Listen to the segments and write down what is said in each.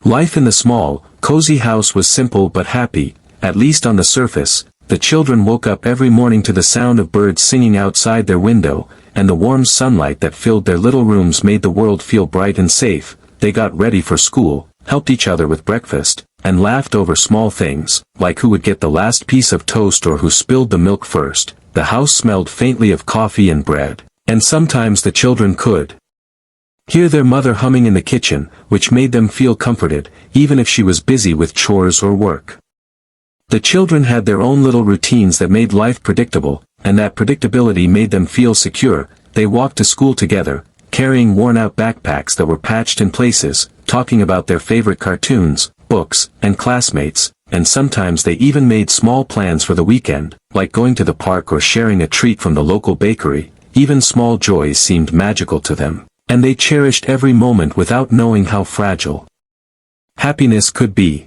Life in the small, cozy house was simple but happy, at least on the surface. The children woke up every morning to the sound of birds singing outside their window, and the warm sunlight that filled their little rooms made the world feel bright and safe. They got ready for school, helped each other with breakfast, and laughed over small things, like who would get the last piece of toast or who spilled the milk first. The house smelled faintly of coffee and bread, and sometimes the children could hear their mother humming in the kitchen, which made them feel comforted, even if she was busy with chores or work. The children had their own little routines that made life predictable, and that predictability made them feel secure. They walked to school together, carrying worn-out backpacks that were patched in places, talking about their favorite cartoons, books, and classmates, and sometimes they even made small plans for the weekend, like going to the park or sharing a treat from the local bakery. Even small joys seemed magical to them, and they cherished every moment without knowing how fragile happiness could be.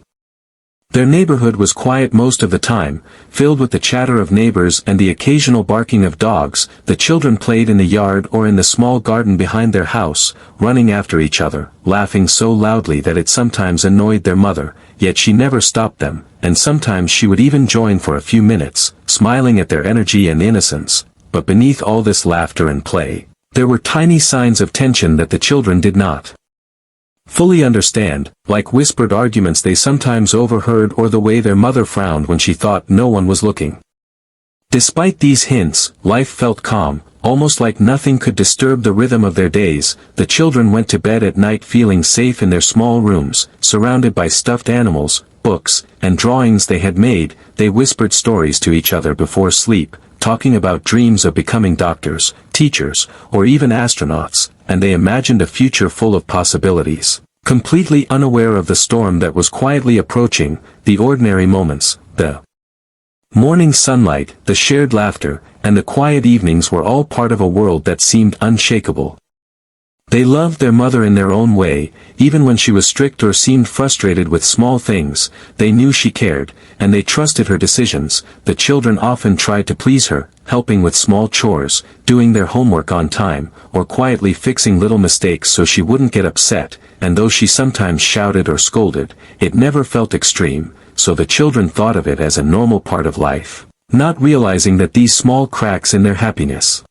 Their neighborhood was quiet most of the time, filled with the chatter of neighbors and the occasional barking of dogs. The children played in the yard or in the small garden behind their house, running after each other, laughing so loudly that it sometimes annoyed their mother, yet she never stopped them, and sometimes she would even join for a few minutes, smiling at their energy and innocence. But beneath all this laughter and play, there were tiny signs of tension that the children did not fully understand, like whispered arguments they sometimes overheard or the way their mother frowned when she thought no one was looking. Despite these hints, life felt calm, almost like nothing could disturb the rhythm of their days. The children went to bed at night feeling safe in their small rooms, surrounded by stuffed animals, books, and drawings they had made. They whispered stories to each other before sleep, talking about dreams of becoming doctors, teachers, or even astronauts, and they imagined a future full of possibilities, completely unaware of the storm that was quietly approaching. The ordinary moments, the morning sunlight, the shared laughter, and the quiet evenings were all part of a world that seemed unshakable. They loved their mother in their own way, even when she was strict or seemed frustrated with small things. They knew she cared, and they trusted her decisions. The children often tried to please her, helping with small chores, doing their homework on time, or quietly fixing little mistakes so she wouldn't get upset, and though she sometimes shouted or scolded, it never felt extreme, so the children thought of it as a normal part of life, not realizing that these small cracks in their happiness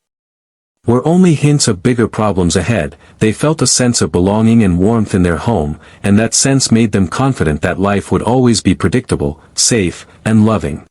were only hints of bigger problems ahead. They felt a sense of belonging and warmth in their home, and that sense made them confident that life would always be predictable, safe, and loving.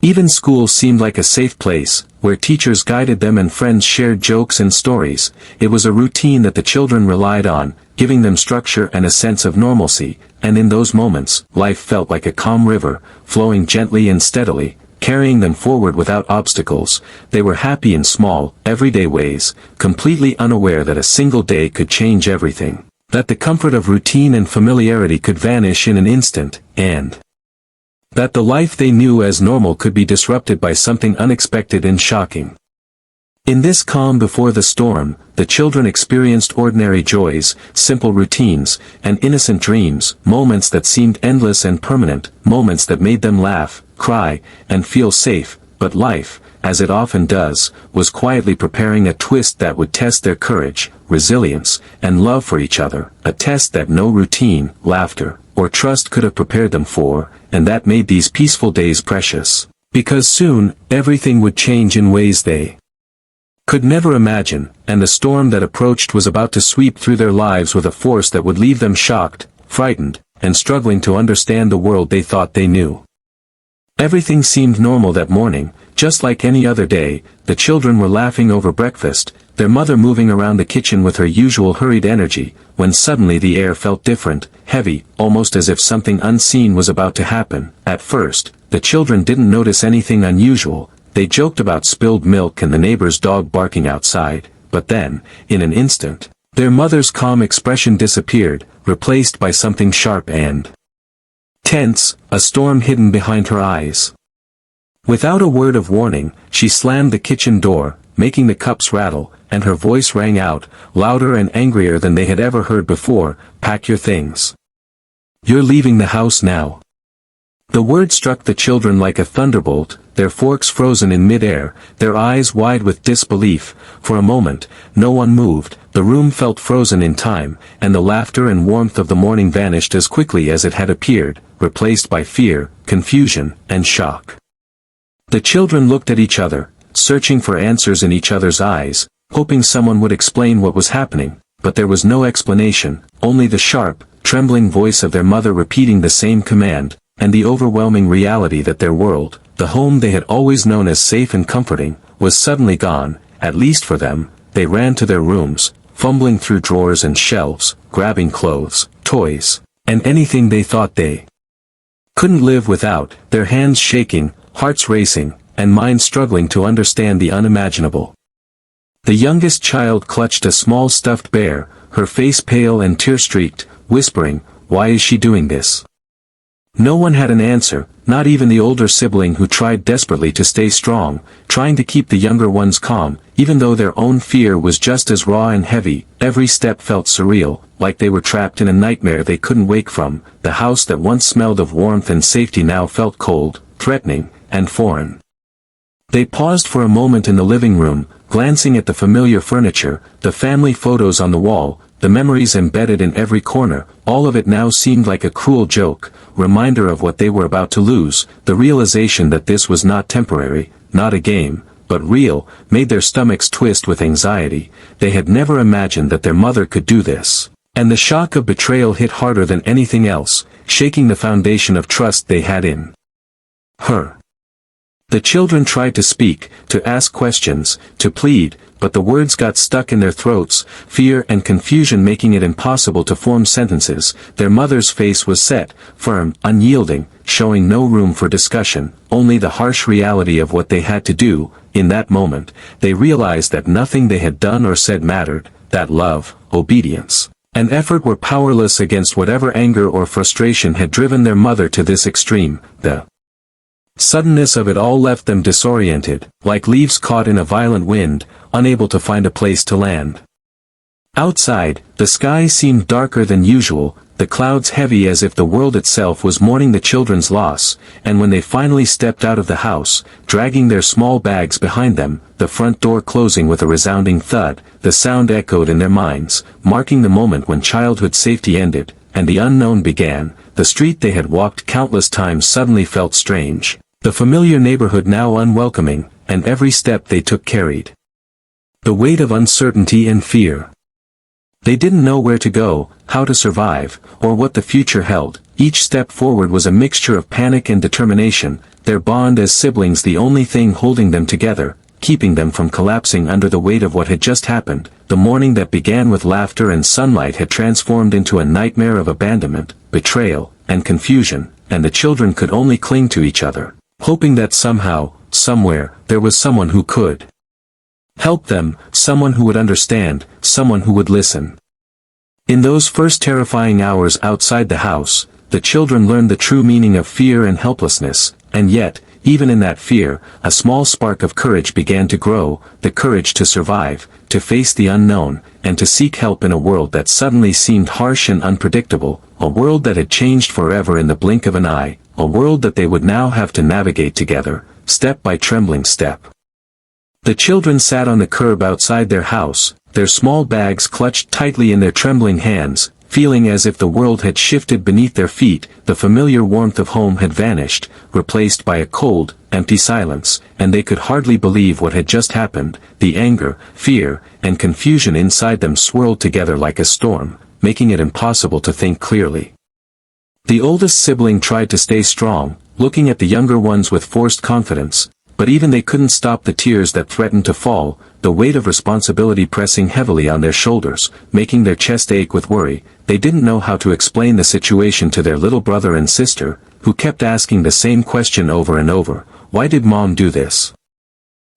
Even school seemed like a safe place, where teachers guided them and friends shared jokes and stories. It was a routine that the children relied on, giving them structure and a sense of normalcy, and in those moments, life felt like a calm river, flowing gently and steadily, carrying them forward without obstacles. They were happy in small, everyday ways, completely unaware that a single day could change everything, that the comfort of routine and familiarity could vanish in an instant, and that the life they knew as normal could be disrupted by something unexpected and shocking. In this calm before the storm, the children experienced ordinary joys, simple routines, and innocent dreams, moments that seemed endless and permanent, moments that made them laugh, cry, and feel safe. But life, as it often does, was quietly preparing a twist that would test their courage, resilience, and love for each other, a test that no routine, laughter, or trust could have prepared them for, and that made these peaceful days precious, because soon, everything would change in ways they could never imagine, and the storm that approached was about to sweep through their lives with a force that would leave them shocked, frightened, and struggling to understand the world they thought they knew. Everything seemed normal that morning, just like any other day. The children were laughing over breakfast, their mother moving around the kitchen with her usual hurried energy, when suddenly the air felt different, heavy, almost as if something unseen was about to happen. At first, the children didn't notice anything unusual. They joked about spilled milk and the neighbor's dog barking outside, but then, in an instant, their mother's calm expression disappeared, replaced by something sharp and tense, a storm hidden behind her eyes. Without a word of warning, she slammed the kitchen door, making the cups rattle, and her voice rang out, louder and angrier than they had ever heard before. "Pack your things. You're leaving the house now." The word struck the children like a thunderbolt, their forks frozen in mid-air, their eyes wide with disbelief. For a moment, no one moved, the room felt frozen in time, and the laughter and warmth of the morning vanished as quickly as it had appeared, replaced by fear, confusion, and shock. The children looked at each other, searching for answers in each other's eyes, hoping someone would explain what was happening, but there was no explanation, only the sharp, trembling voice of their mother repeating the same command, and the overwhelming reality that their world, the home they had always known as safe and comforting, was suddenly gone. At least for them. They ran to their rooms, fumbling through drawers and shelves, grabbing clothes, toys, and anything they thought they couldn't live without, their hands shaking, hearts racing, and minds struggling to understand the unimaginable. The youngest child clutched a small stuffed bear, her face pale and tear-streaked, whispering, "Why is she doing this?" No one had an answer, not even the older sibling who tried desperately to stay strong, trying to keep the younger ones calm, even though their own fear was just as raw and heavy. Every step felt surreal, like they were trapped in a nightmare they couldn't wake from. The house that once smelled of warmth and safety now felt cold, threatening, and foreign. They paused for a moment in the living room, glancing at the familiar furniture, the family photos on the wall, the memories embedded in every corner. All of it now seemed like a cruel joke, reminder of what they were about to lose. The realization that this was not temporary, not a game, but real, made their stomachs twist with anxiety. They had never imagined that their mother could do this. And the shock of betrayal hit harder than anything else, shaking the foundation of trust they had in her. The children tried to speak, to ask questions, to plead, but the words got stuck in their throats, fear and confusion making it impossible to form sentences. Their mother's face was set, firm, unyielding, showing no room for discussion, only the harsh reality of what they had to do. In that moment, they realized that nothing they had done or said mattered, that love, obedience, and effort were powerless against whatever anger or frustration had driven their mother to this extreme. The suddenness of it all left them disoriented, like leaves caught in a violent wind, unable to find a place to land. Outside, the sky seemed darker than usual, the clouds heavy as if the world itself was mourning the children's loss, and when they finally stepped out of the house, dragging their small bags behind them, the front door closing with a resounding thud, the sound echoed in their minds, marking the moment when childhood safety ended, and the unknown began. The street they had walked countless times suddenly felt strange. The familiar neighborhood now unwelcoming, and every step they took carried the weight of uncertainty and fear. They didn't know where to go, how to survive, or what the future held. Each step forward was a mixture of panic and determination, their bond as siblings the only thing holding them together, keeping them from collapsing under the weight of what had just happened. The morning that began with laughter and sunlight had transformed into a nightmare of abandonment, betrayal, and confusion, and the children could only cling to each other, hoping that somehow, somewhere, there was someone who could help them, someone who would understand, someone who would listen. In those first terrifying hours outside the house, the children learned the true meaning of fear and helplessness, and yet, even in that fear, a small spark of courage began to grow, the courage to survive, to face the unknown, and to seek help in a world that suddenly seemed harsh and unpredictable, a world that had changed forever in the blink of an eye, a world that they would now have to navigate together, step by trembling step. The children sat on the curb outside their house, their small bags clutched tightly in their trembling hands, feeling as if the world had shifted beneath their feet. The familiar warmth of home had vanished, replaced by a cold, empty silence, and they could hardly believe what had just happened. The anger, fear, and confusion inside them swirled together like a storm, making it impossible to think clearly. The oldest sibling tried to stay strong, looking at the younger ones with forced confidence, but even they couldn't stop the tears that threatened to fall, the weight of responsibility pressing heavily on their shoulders, making their chest ache with worry. They didn't know how to explain the situation to their little brother and sister, who kept asking the same question over and over: why did Mom do this?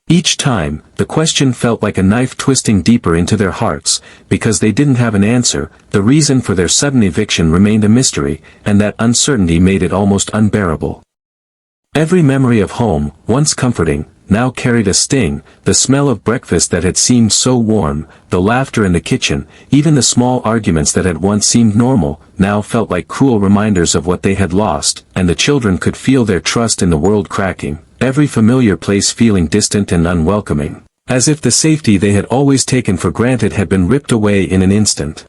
Each time, the question felt like a knife twisting deeper into their hearts, because they didn't have an answer. The reason for their sudden eviction remained a mystery, and that uncertainty made it almost unbearable. Every memory of home, once comforting, now carried a sting, the smell of breakfast that had seemed so warm, the laughter in the kitchen, even the small arguments that had once seemed normal, now felt like cruel reminders of what they had lost, and the children could feel their trust in the world cracking, every familiar place feeling distant and unwelcoming, as if the safety they had always taken for granted had been ripped away in an instant.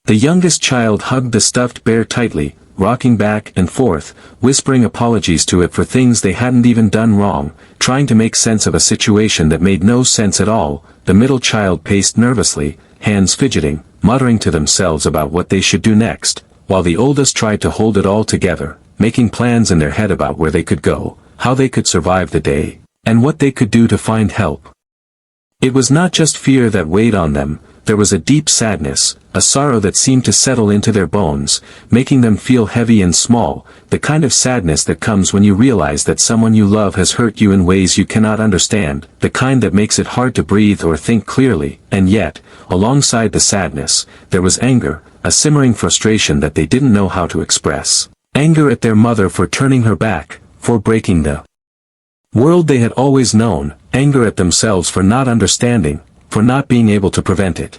The youngest child hugged the stuffed bear tightly, rocking back and forth, whispering apologies to it for things they hadn't even done wrong, trying to make sense of a situation that made no sense at all. The middle child paced nervously, hands fidgeting, muttering to themselves about what they should do next, while the oldest tried to hold it all together, making plans in their head about where they could go, how they could survive the day, and what they could do to find help. It was not just fear that weighed on them, there was a deep sadness, a sorrow that seemed to settle into their bones, making them feel heavy and small, the kind of sadness that comes when you realize that someone you love has hurt you in ways you cannot understand, the kind that makes it hard to breathe or think clearly, and yet, alongside the sadness, there was anger, a simmering frustration that they didn't know how to express. Anger at their mother for turning her back, for breaking the world they had always known, anger at themselves for not understanding, for not being able to prevent it.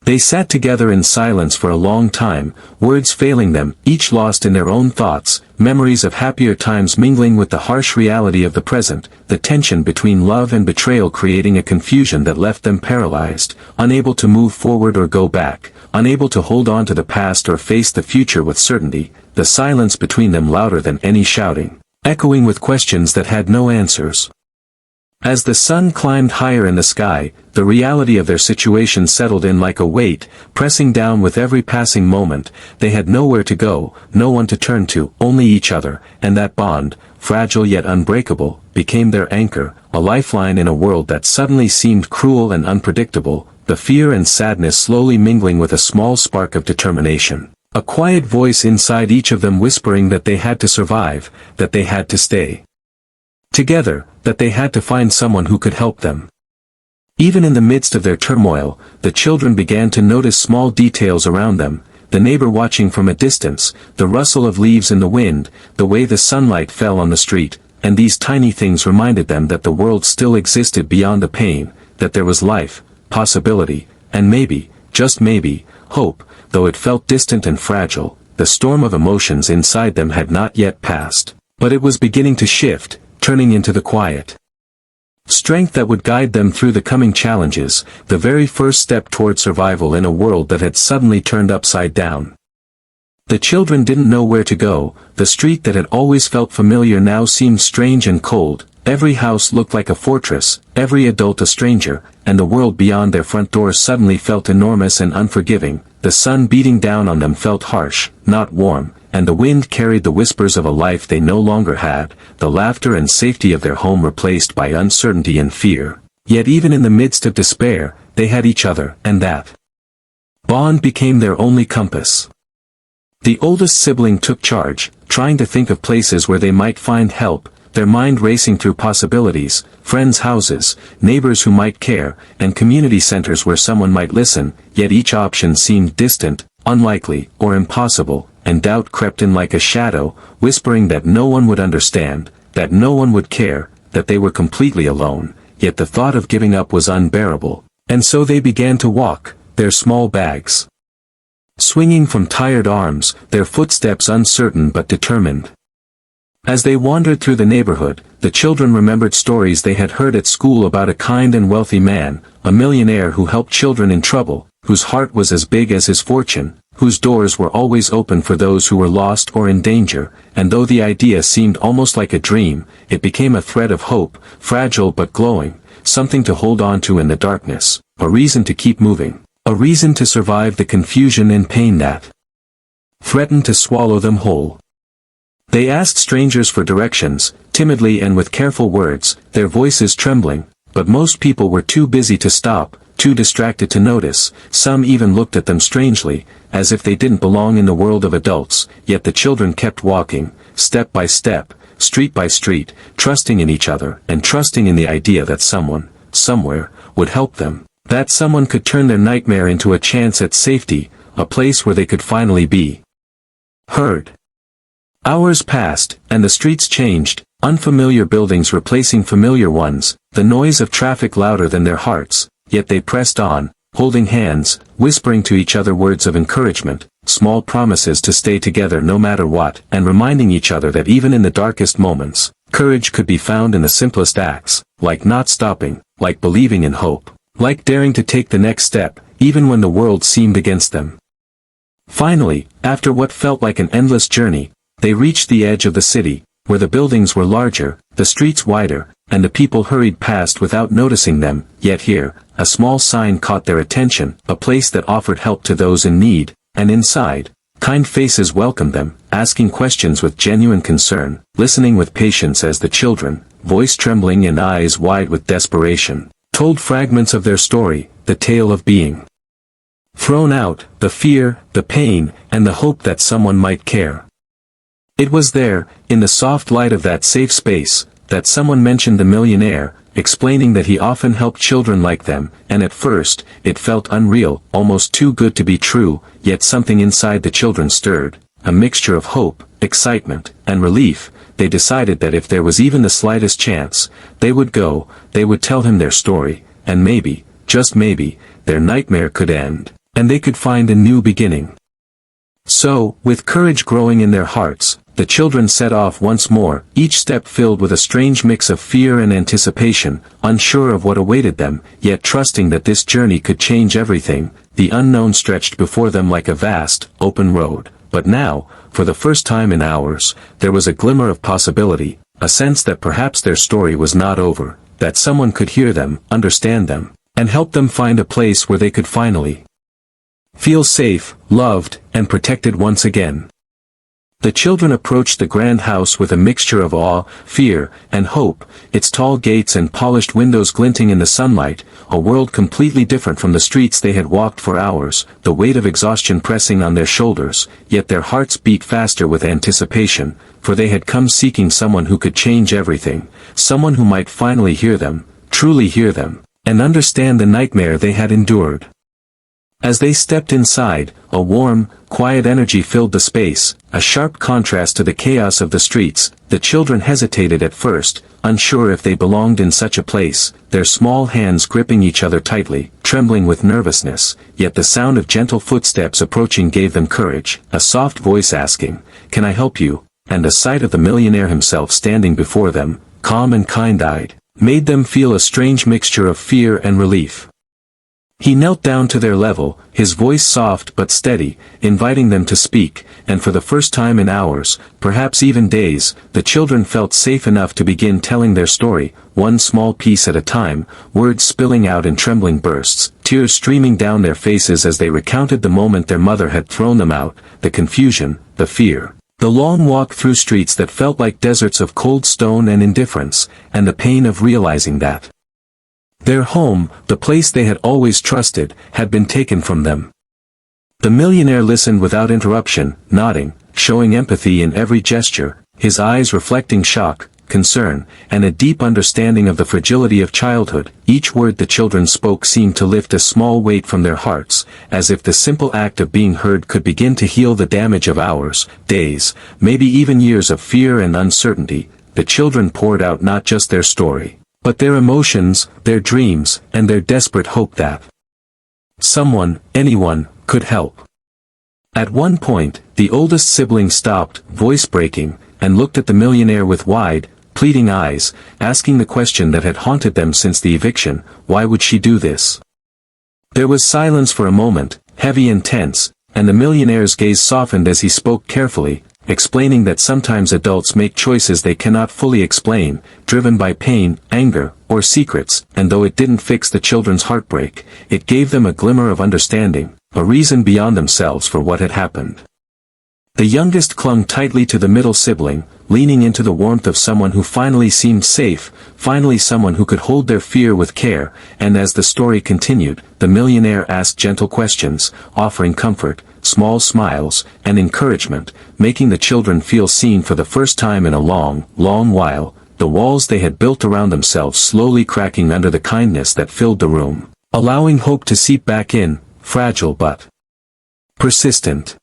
They sat together in silence for a long time, words failing them, each lost in their own thoughts, memories of happier times mingling with the harsh reality of the present, the tension between love and betrayal creating a confusion that left them paralyzed, unable to move forward or go back, unable to hold on to the past or face the future with certainty, the silence between them louder than any shouting, echoing with questions that had no answers. As the sun climbed higher in the sky, the reality of their situation settled in like a weight, pressing down with every passing moment. They had nowhere to go, no one to turn to, only each other, and that bond, fragile yet unbreakable, became their anchor, a lifeline in a world that suddenly seemed cruel and unpredictable, the fear and sadness slowly mingling with a small spark of determination. A quiet voice inside each of them whispering that they had to survive, that they had to stay together, that they had to find someone who could help them. Even in the midst of their turmoil, the children began to notice small details around them, the neighbor watching from a distance, the rustle of leaves in the wind, the way the sunlight fell on the street, and these tiny things reminded them that the world still existed beyond the pain, that there was life, possibility, and maybe, just maybe, hope, though it felt distant and fragile. The storm of emotions inside them had not yet passed, but it was beginning to shift, turning into the quiet strength that would guide them through the coming challenges, the very first step toward survival in a world that had suddenly turned upside down. The children didn't know where to go, the street that had always felt familiar now seemed strange and cold, every house looked like a fortress, every adult a stranger, and the world beyond their front doors suddenly felt enormous and unforgiving. The sun beating down on them felt harsh, not warm, and the wind carried the whispers of a life they no longer had, the laughter and safety of their home replaced by uncertainty and fear. Yet even in the midst of despair, they had each other, and that bond became their only compass. The oldest sibling took charge, trying to think of places where they might find help, their mind racing through possibilities, friends' houses, neighbors who might care, and community centers where someone might listen, yet each option seemed distant, unlikely, or impossible, and doubt crept in like a shadow, whispering that no one would understand, that no one would care, that they were completely alone, yet the thought of giving up was unbearable, and so they began to walk, their small bags swinging from tired arms, their footsteps uncertain but determined. As they wandered through the neighborhood, the children remembered stories they had heard at school about a kind and wealthy man, a millionaire who helped children in trouble, whose heart was as big as his fortune, whose doors were always open for those who were lost or in danger, and though the idea seemed almost like a dream, it became a thread of hope, fragile but glowing, something to hold on to in the darkness, a reason to keep moving, a reason to survive the confusion and pain that threatened to swallow them whole. They asked strangers for directions, timidly and with careful words, their voices trembling, but most people were too busy to stop, too distracted to notice. Some even looked at them strangely, as if they didn't belong in the world of adults, yet the children kept walking, step by step, street by street, trusting in each other, and trusting in the idea that someone, somewhere, would help them, that someone could turn their nightmare into a chance at safety, a place where they could finally be heard. Hours passed, and the streets changed, unfamiliar buildings replacing familiar ones, the noise of traffic louder than their hearts, yet they pressed on, holding hands, whispering to each other words of encouragement, small promises to stay together no matter what, and reminding each other that even in the darkest moments, courage could be found in the simplest acts, like not stopping, like believing in hope, like daring to take the next step, even when the world seemed against them. Finally, after what felt like an endless journey, they reached the edge of the city, where the buildings were larger, the streets wider, and the people hurried past without noticing them. Yet here, a small sign caught their attention, a place that offered help to those in need, and inside, kind faces welcomed them, asking questions with genuine concern, listening with patience as the children, voice trembling and eyes wide with desperation, told fragments of their story, the tale of being thrown out, the fear, the pain, and the hope that someone might care. It was there, in the soft light of that safe space, that someone mentioned the millionaire, explaining that he often helped children like them, and at first, it felt unreal, almost too good to be true, yet something inside the children stirred, a mixture of hope, excitement, and relief. They decided that if there was even the slightest chance, they would go, they would tell him their story, and maybe, just maybe, their nightmare could end, and they could find a new beginning. So, with courage growing in their hearts, the children set off once more, each step filled with a strange mix of fear and anticipation, unsure of what awaited them, yet trusting that this journey could change everything. The unknown stretched before them like a vast, open road, but now, for the first time in hours, there was a glimmer of possibility, a sense that perhaps their story was not over, that someone could hear them, understand them, and help them find a place where they could finally feel safe, loved, and protected once again. The children approached the grand house with a mixture of awe, fear, and hope, its tall gates and polished windows glinting in the sunlight, a world completely different from the streets they had walked for hours, the weight of exhaustion pressing on their shoulders, yet their hearts beat faster with anticipation, for they had come seeking someone who could change everything, someone who might finally hear them, truly hear them, and understand the nightmare they had endured. As they stepped inside, a warm, quiet energy filled the space, a sharp contrast to the chaos of the streets. The children hesitated at first, unsure if they belonged in such a place, their small hands gripping each other tightly, trembling with nervousness, yet the sound of gentle footsteps approaching gave them courage, a soft voice asking, "Can I help you?" And the sight of the millionaire himself standing before them, calm and kind-eyed, made them feel a strange mixture of fear and relief. He knelt down to their level, his voice soft but steady, inviting them to speak, and for the first time in hours, perhaps even days, the children felt safe enough to begin telling their story, one small piece at a time, words spilling out in trembling bursts, tears streaming down their faces as they recounted the moment their mother had thrown them out, the confusion, the fear, the long walk through streets that felt like deserts of cold stone and indifference, and the pain of realizing that their home, the place they had always trusted, had been taken from them. The millionaire listened without interruption, nodding, showing empathy in every gesture, his eyes reflecting shock, concern, and a deep understanding of the fragility of childhood. Each word the children spoke seemed to lift a small weight from their hearts, as if the simple act of being heard could begin to heal the damage of hours, days, maybe even years of fear and uncertainty. The children poured out not just their story, but their emotions, their dreams, and their desperate hope that someone, anyone, could help. At one point, the oldest sibling stopped, voice breaking, and looked at the millionaire with wide, pleading eyes, asking the question that had haunted them since the eviction: why would she do this? There was silence for a moment, heavy and tense, and the millionaire's gaze softened as he spoke carefully, explaining that sometimes adults make choices they cannot fully explain, driven by pain, anger, or secrets, and though it didn't fix the children's heartbreak, it gave them a glimmer of understanding, a reason beyond themselves for what had happened. The youngest clung tightly to the middle sibling, leaning into the warmth of someone who finally seemed safe, finally someone who could hold their fear with care, and as the story continued, the millionaire asked gentle questions, offering comfort, small smiles, and encouragement, making the children feel seen for the first time in a long, long while, the walls they had built around themselves slowly cracking under the kindness that filled the room, allowing hope to seep back in, fragile but persistent.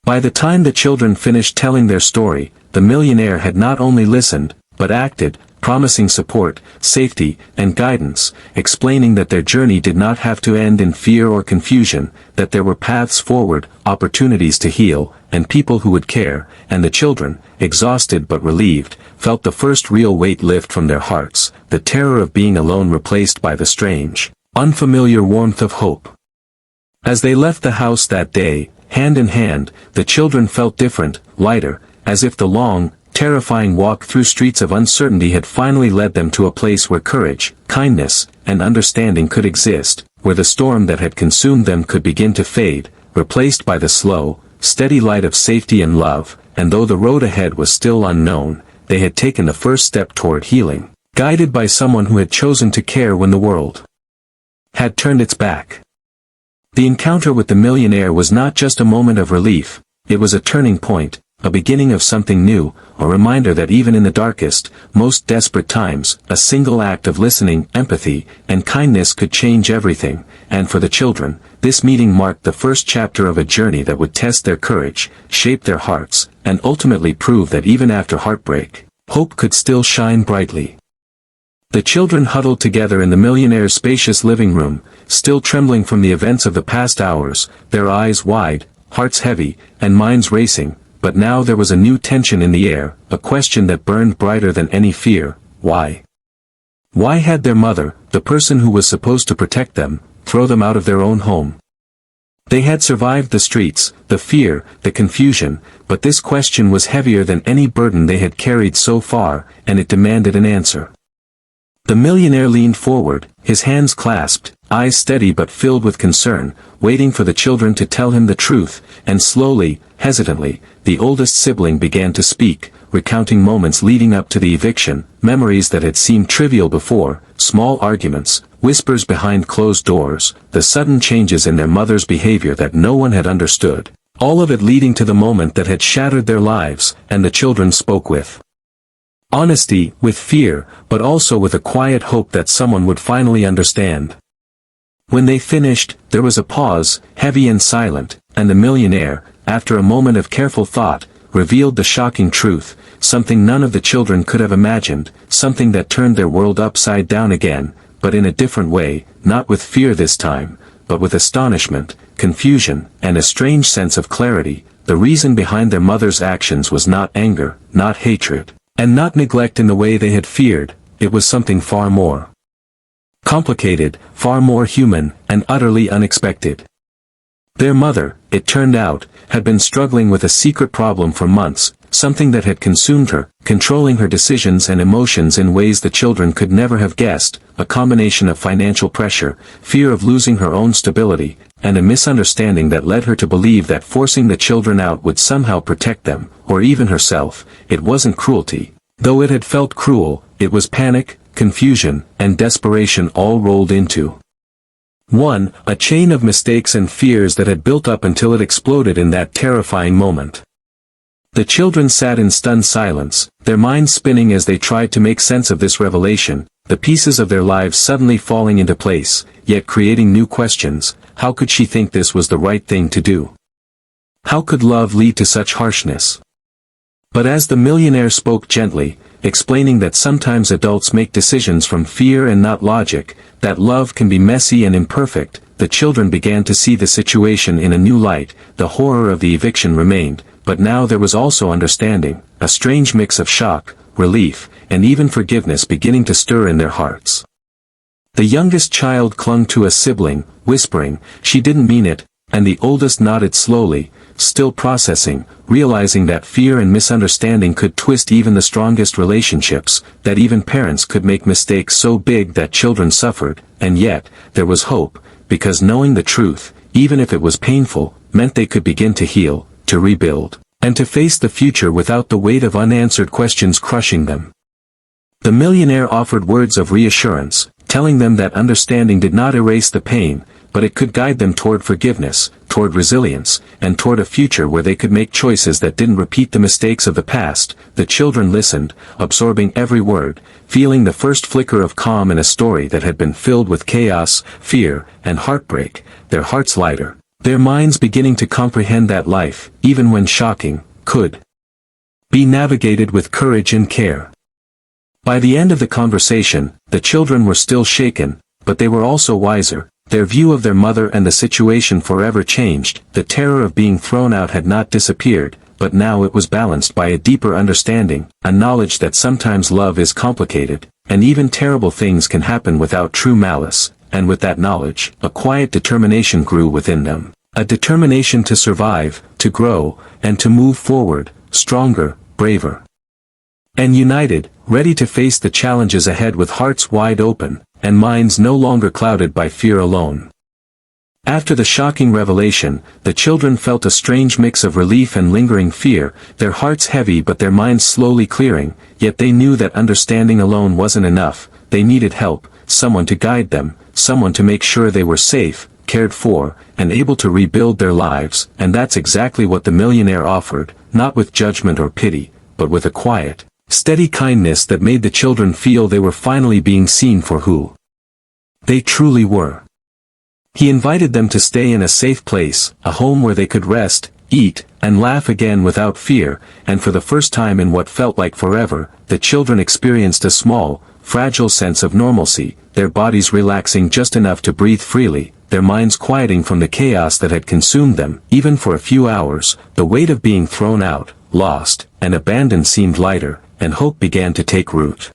By the time the children finished telling their story, the millionaire had not only listened, but acted, promising support, safety, and guidance, explaining that their journey did not have to end in fear or confusion, that there were paths forward, opportunities to heal, and people who would care, and the children, exhausted but relieved, felt the first real weight lift from their hearts, the terror of being alone replaced by the strange, unfamiliar warmth of hope. As they left the house that day, hand in hand, the children felt different, lighter, as if the long, terrifying walk through streets of uncertainty had finally led them to a place where courage, kindness, and understanding could exist, where the storm that had consumed them could begin to fade, replaced by the slow, steady light of safety and love, and though the road ahead was still unknown, they had taken the first step toward healing, guided by someone who had chosen to care when the world had turned its back. The encounter with the millionaire was not just a moment of relief, it was a turning point, a beginning of something new, a reminder that even in the darkest, most desperate times, a single act of listening, empathy, and kindness could change everything, and for the children, this meeting marked the first chapter of a journey that would test their courage, shape their hearts, and ultimately prove that even after heartbreak, hope could still shine brightly. The children huddled together in the millionaire's spacious living room, still trembling from the events of the past hours, their eyes wide, hearts heavy, and minds racing. But now there was a new tension in the air, a question that burned brighter than any fear: why? Why had their mother, the person who was supposed to protect them, throw them out of their own home? They had survived the streets, the fear, the confusion, but this question was heavier than any burden they had carried so far, and it demanded an answer. The millionaire leaned forward, his hands clasped, eyes steady but filled with concern, waiting for the children to tell him the truth, and slowly, hesitantly, the oldest sibling began to speak, recounting moments leading up to the eviction, memories that had seemed trivial before, small arguments, whispers behind closed doors, the sudden changes in their mother's behavior that no one had understood, all of it leading to the moment that had shattered their lives, and the children spoke with honesty, with fear, but also with a quiet hope that someone would finally understand. When they finished, there was a pause, heavy and silent, and the millionaire, after a moment of careful thought, revealed the shocking truth, something none of the children could have imagined, something that turned their world upside down again, but in a different way, not with fear this time, but with astonishment, confusion, and a strange sense of clarity. The reason behind their mother's actions was not anger, not hatred, and not neglect in the way they had feared, it was something far more complicated, far more human, and utterly unexpected. Their mother, it turned out, had been struggling with a secret problem for months, something that had consumed her, controlling her decisions and emotions in ways the children could never have guessed, a combination of financial pressure, fear of losing her own stability, and a misunderstanding that led her to believe that forcing the children out would somehow protect them, or even herself. It wasn't cruelty. Though it had felt cruel, it was panic, confusion, and desperation all rolled into one, a chain of mistakes and fears that had built up until it exploded in that terrifying moment. The children sat in stunned silence, their minds spinning as they tried to make sense of this revelation, the pieces of their lives suddenly falling into place, yet creating new questions. How could she think this was the right thing to do? How could love lead to such harshness? But as the millionaire spoke gently, explaining that sometimes adults make decisions from fear and not logic, that love can be messy and imperfect, the children began to see the situation in a new light. The horror of the eviction remained, but now there was also understanding, a strange mix of shock, relief, and even forgiveness beginning to stir in their hearts. The youngest child clung to a sibling, whispering, "She didn't mean it," and the oldest nodded slowly, still processing, realizing that fear and misunderstanding could twist even the strongest relationships, that even parents could make mistakes so big that children suffered, and yet, there was hope, because knowing the truth, even if it was painful, meant they could begin to heal, to rebuild, and to face the future without the weight of unanswered questions crushing them. The millionaire offered words of reassurance, telling them that understanding did not erase the pain, but it could guide them toward forgiveness, toward resilience, and toward a future where they could make choices that didn't repeat the mistakes of the past. The children listened, absorbing every word, feeling the first flicker of calm in a story that had been filled with chaos, fear, and heartbreak, their hearts lighter, their minds beginning to comprehend that life, even when shocking, could be navigated with courage and care. By the end of the conversation, the children were still shaken, but they were also wiser. Their view of their mother and the situation forever changed. The terror of being thrown out had not disappeared, but now it was balanced by a deeper understanding, a knowledge that sometimes love is complicated, and even terrible things can happen without true malice, and with that knowledge, a quiet determination grew within them. A determination to survive, to grow, and to move forward, stronger, braver, and united, ready to face the challenges ahead with hearts wide open, and minds no longer clouded by fear alone. After the shocking revelation, the children felt a strange mix of relief and lingering fear, their hearts heavy but their minds slowly clearing, yet they knew that understanding alone wasn't enough. They needed help, someone to guide them, someone to make sure they were safe, cared for, and able to rebuild their lives, and that's exactly what the millionaire offered, not with judgment or pity, but with a quiet, steady kindness that made the children feel they were finally being seen for who they truly were. He invited them to stay in a safe place, a home where they could rest, eat, and laugh again without fear, and for the first time in what felt like forever, the children experienced a small, fragile sense of normalcy, their bodies relaxing just enough to breathe freely, their minds quieting from the chaos that had consumed them. Even for a few hours, the weight of being thrown out, lost, and abandoned seemed lighter, and hope began to take root.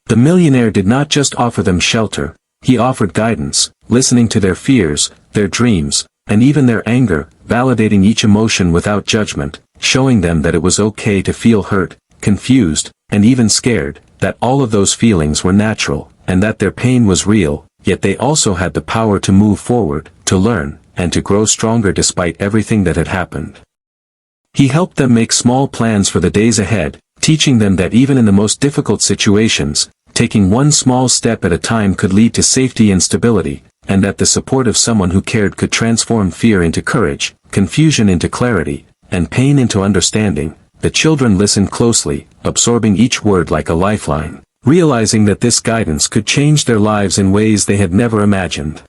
The millionaire did not just offer them shelter, he offered guidance, listening to their fears, their dreams, and even their anger, validating each emotion without judgment, showing them that it was okay to feel hurt, confused, and even scared, that all of those feelings were natural, and that their pain was real, yet they also had the power to move forward, to learn, and to grow stronger despite everything that had happened. He helped them make small plans for the days ahead, teaching them that even in the most difficult situations, taking one small step at a time could lead to safety and stability, and that the support of someone who cared could transform fear into courage, confusion into clarity, and pain into understanding. The children listened closely, absorbing each word like a lifeline, realizing that this guidance could change their lives in ways they had never imagined.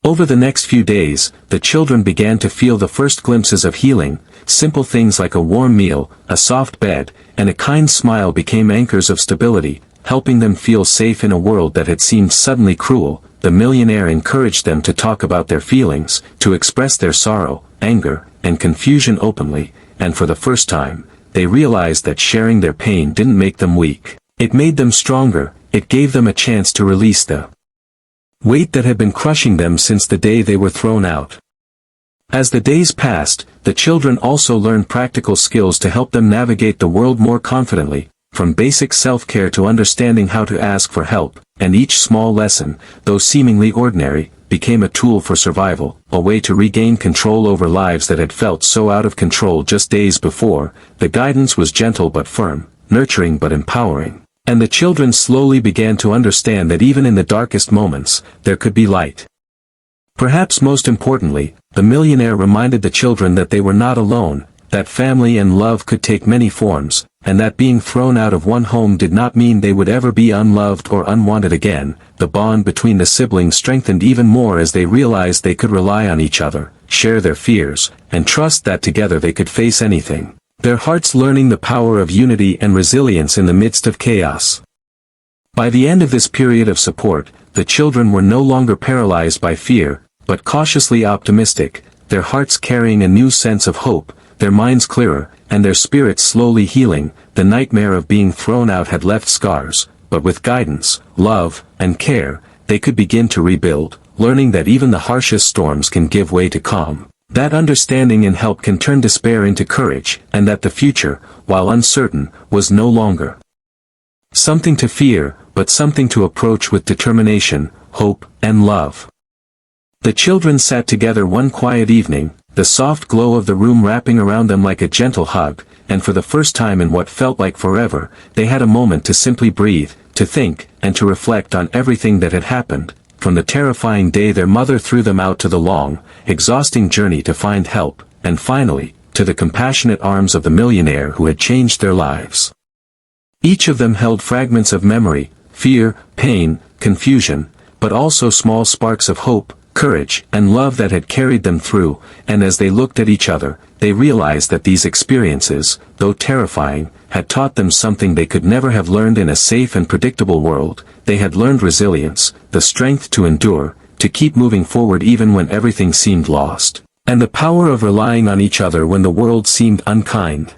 Over the next few days, the children began to feel the first glimpses of healing. Simple things like a warm meal, a soft bed, and a kind smile became anchors of stability, helping them feel safe in a world that had seemed suddenly cruel. The millionaire encouraged them to talk about their feelings, to express their sorrow, anger, and confusion openly, and for the first time, they realized that sharing their pain didn't make them weak. It made them stronger. It gave them a chance to release the weight that had been crushing them since the day they were thrown out. As the days passed, the children also learned practical skills to help them navigate the world more confidently, from basic self-care to understanding how to ask for help, and each small lesson, though seemingly ordinary, became a tool for survival, a way to regain control over lives that had felt so out of control just days before. The guidance was gentle but firm, nurturing but empowering, and the children slowly began to understand that even in the darkest moments, there could be light. Perhaps most importantly, the millionaire reminded the children that they were not alone, that family and love could take many forms, and that being thrown out of one home did not mean they would ever be unloved or unwanted again. The bond between the siblings strengthened even more as they realized they could rely on each other, share their fears, and trust that together they could face anything, their hearts learning the power of unity and resilience in the midst of chaos. By the end of this period of support, the children were no longer paralyzed by fear, but cautiously optimistic, their hearts carrying a new sense of hope, their minds clearer, and their spirits slowly healing. The nightmare of being thrown out had left scars, but with guidance, love, and care, they could begin to rebuild, learning that even the harshest storms can give way to calm, that understanding and help can turn despair into courage, and that the future, while uncertain, was no longer something to fear, but something to approach with determination, hope, and love. The children sat together one quiet evening, the soft glow of the room wrapping around them like a gentle hug, and for the first time in what felt like forever, they had a moment to simply breathe, to think, and to reflect on everything that had happened, from the terrifying day their mother threw them out to the long, exhausting journey to find help, and finally, to the compassionate arms of the millionaire who had changed their lives. Each of them held fragments of memory, fear, pain, confusion, but also small sparks of hope, courage, and love that had carried them through, and as they looked at each other, they realized that these experiences, though terrifying, had taught them something they could never have learned in a safe and predictable world. They had learned resilience, the strength to endure, to keep moving forward even when everything seemed lost, and the power of relying on each other when the world seemed unkind.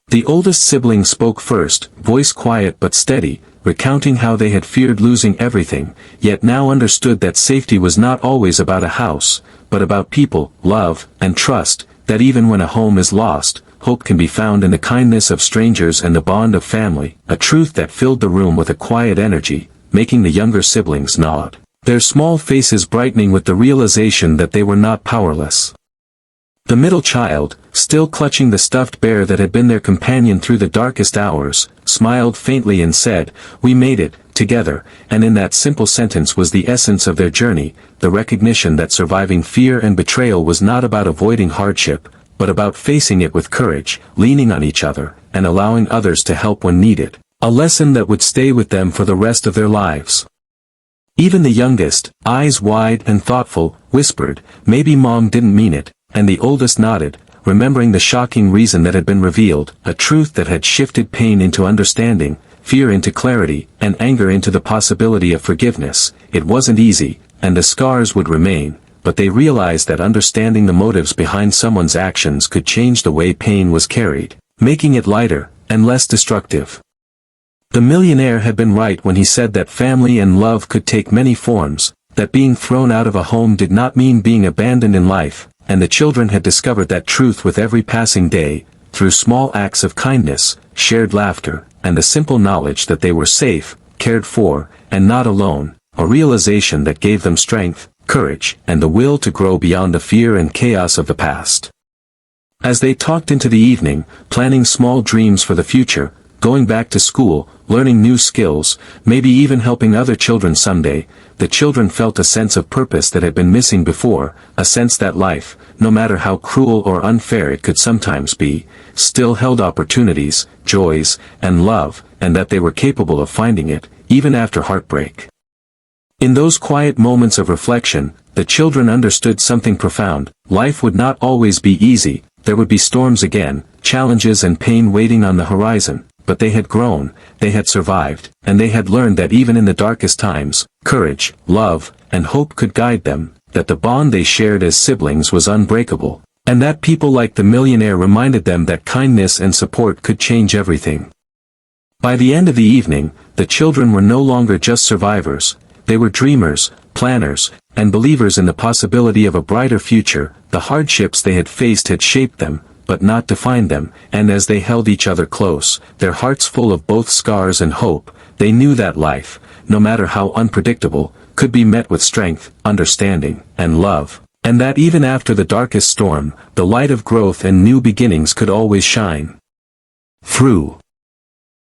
The oldest sibling spoke first, voice quiet but steady, recounting how they had feared losing everything, yet now understood that safety was not always about a house, but about people, love, and trust, that even when a home is lost, hope can be found in the kindness of strangers and the bond of family, a truth that filled the room with a quiet energy, making the younger siblings nod, their small faces brightening with the realization that they were not powerless. The middle child, still clutching the stuffed bear that had been their companion through the darkest hours, smiled faintly and said, "We made it, together," and in that simple sentence was the essence of their journey, the recognition that surviving fear and betrayal was not about avoiding hardship, but about facing it with courage, leaning on each other, and allowing others to help when needed, a lesson that would stay with them for the rest of their lives. Even the youngest, eyes wide and thoughtful, whispered, "Maybe Mom didn't mean it," and the oldest nodded, remembering the shocking reason that had been revealed, a truth that had shifted pain into understanding, fear into clarity, and anger into the possibility of forgiveness. It wasn't easy, and the scars would remain, but they realized that understanding the motives behind someone's actions could change the way pain was carried, making it lighter, and less destructive. The millionaire had been right when he said that family and love could take many forms, that being thrown out of a home did not mean being abandoned in life, and the children had discovered that truth with every passing day, through small acts of kindness, shared laughter, and the simple knowledge that they were safe, cared for, and not alone, a realization that gave them strength, courage, and the will to grow beyond the fear and chaos of the past. As they talked into the evening, planning small dreams for the future, going back to school, learning new skills, maybe even helping other children someday, the children felt a sense of purpose that had been missing before, a sense that life, no matter how cruel or unfair it could sometimes be, still held opportunities, joys, and love, and that they were capable of finding it, even after heartbreak. In those quiet moments of reflection, the children understood something profound. Life would not always be easy, there would be storms again, challenges and pain waiting on the horizon. But they had grown, they had survived, and they had learned that even in the darkest times, courage, love, and hope could guide them, that the bond they shared as siblings was unbreakable, and that people like the millionaire reminded them that kindness and support could change everything. By the end of the evening, the children were no longer just survivors, they were dreamers, planners, and believers in the possibility of a brighter future. The hardships they had faced had shaped them, but not defined them, and as they held each other close, their hearts full of both scars and hope, they knew that life, no matter how unpredictable, could be met with strength, understanding, and love, and that even after the darkest storm, the light of growth and new beginnings could always shine through.